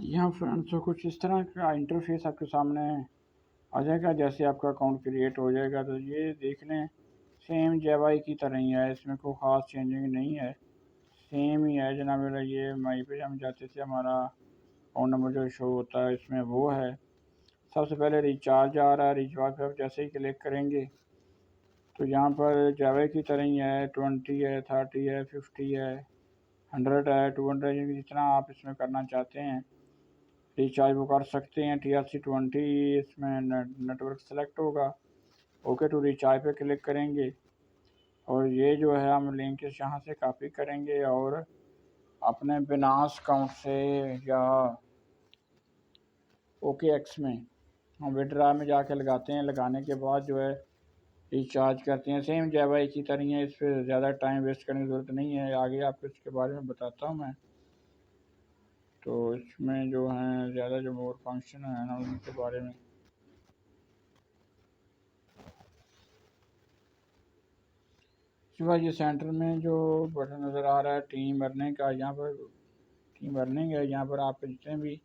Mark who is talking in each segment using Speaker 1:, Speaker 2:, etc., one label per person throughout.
Speaker 1: यहाँ फ्रेंड्स तो कुछ इस तरह का इंटरफेस आपके सामने आ जाएगा। जैसे आपका अकाउंट क्रिएट हो जाएगा तो ये देख लें सेम जेवाई की तरह ही है, इसमें कोई ख़ास चेंजिंग नहीं है, सेम ही है जनाब मेरा। ये माई पे हम जाते थे, हमारा अकाउंट नंबर जो शो होता है इसमें वो है। सबसे पहले रिचार्ज आ रहा है, रिचार्ज पर आप जैसे ही क्लिक करेंगे तो यहाँ पर जेवाई की तरह ही है, 20 है, 30 है, 50 है, 100 है, 200, जितना आप इसमें करना चाहते हैं रिचार्ज वो कर सकते हैं। TRC20 इसमें नेटवर्क सेलेक्ट होगा, ओके टू रिचार्ज पे क्लिक करेंगे और ये जो है हम लिंक यहाँ से कॉपी करेंगे और अपने बिनास अकाउंट से या OKX में हम विड्रा में जाके लगाते हैं। लगाने के बाद जो है रिचार्ज करते हैं, सेम जेवाई की तरह है। इस पर ज़्यादा टाइम वेस्ट करने की ज़रूरत नहीं है, आगे आपको इसके बारे में बताता हूँ मैं। तो इसमें जो हैं ज़्यादा जो मोर फंक्शन है ना उनके बारे में सिवा ये सेंटर में जो बटन नज़र आ रहा है टीम अर्निंग का, यहाँ पर टीम अर्निंग है। यहाँ पर आपके जितने भी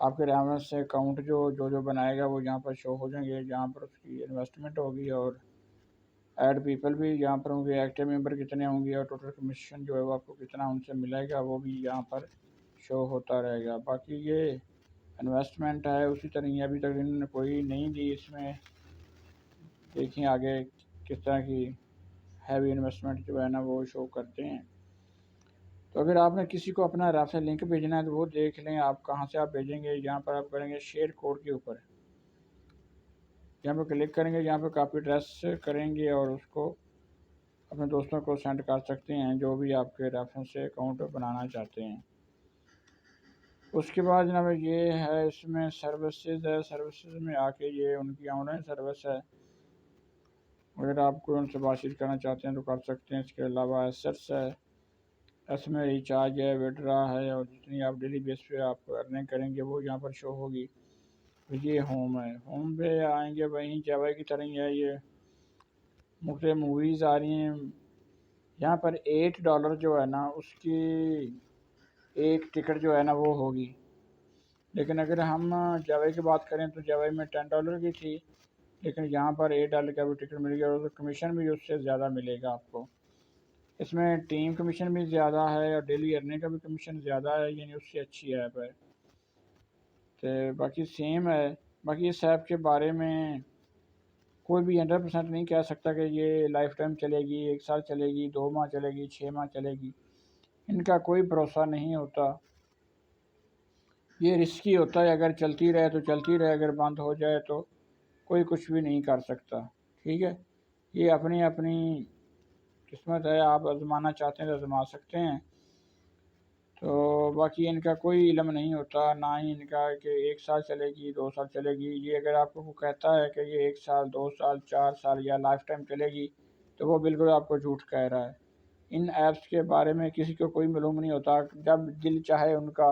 Speaker 1: आपके रेफरेंस से अकाउंट जो बनाएगा वो यहाँ पर शो हो जाएंगे, जहाँ पर उसकी इन्वेस्टमेंट होगी और ऐड पीपल भी यहाँ पर होंगे, एक्टिव मेंबर कितने होंगे और टोटल कमीशन जो है वो आपको कितना उनसे मिलेगा वो भी यहाँ पर शो होता रहेगा। बाकी ये इन्वेस्टमेंट है उसी तरह ही, अभी तक इन्होंने कोई नहीं दी इसमें। देखिए आगे किस तरह की हैवी इन्वेस्टमेंट जो है ना वो शो करते हैं। तो अगर आपने किसी को अपना रेफरल लिंक भेजना है तो वो देख लें आप कहाँ से आप भेजेंगे। यहाँ पर आप करेंगे शेयर कोड के ऊपर, यहाँ पर क्लिक करेंगे, यहाँ पर कॉपी एड्रेस करेंगे और उसको अपने दोस्तों को सेंड कर सकते हैं जो भी आपके रेफरेंस से अकाउंट बनाना चाहते हैं। उसके बाद जनाब ये है इसमें सर्विसेज है, सर्विसेज में आके ये उनकी ऑनलाइन सर्विस है, अगर आप कोई उनसे बातचीत करना चाहते हैं तो कर सकते हैं। इसके अलावा एसेट्स है, इसमें रिचार्ज है, विड्रा है और जितनी आप डेली बेस पे आप अर्निंग करेंगे वो यहाँ पर शो होगी। ये होम है, होम पे आएंगे वहीं जेवाई की तरह ही है। ये मुख्तलिफ मूवीज़ आ रही हैं। यहाँ पर $8 जो है ना उसकी एक टिकट जो है ना वो होगी, लेकिन अगर हम जेवाई की बात करें तो जेवाई में $10 की थी, लेकिन यहाँ पर $8 का भी टिकट मिल गया और कमीशन भी उससे ज़्यादा मिलेगा आपको। इसमें टीम कमीशन भी ज़्यादा है और डेली अर्निंग का भी कमीशन ज़्यादा है, यानी उससे अच्छी ऐप है। तो बाकी सेम है। बाकी इस ऐप के बारे में कोई भी 100% नहीं कह सकता कि ये लाइफ टाइम चलेगी, 1 साल चलेगी, 2 माह चलेगी, 6 माह चलेगी, इनका कोई भरोसा नहीं होता। ये रिस्की होता है, अगर चलती रहे तो चलती रहे, अगर बंद हो जाए तो कोई कुछ भी नहीं कर सकता। ठीक है, ये अपनी अपनी किस्मत है, आप आजमाना चाहते हैं तो आजमा सकते हैं। तो बाकी इनका कोई इल्म नहीं होता, ना ही इनका कि 1 साल चलेगी 2 साल चलेगी। ये अगर आपको वो कहता है कि ये 1 साल 2 साल 4 साल या लाइफ टाइम चलेगी तो वो बिल्कुल आपको झूठ कह रहा है। इन ऐप्स के बारे में किसी को कोई मालूम नहीं होता, जब दिल चाहे उनका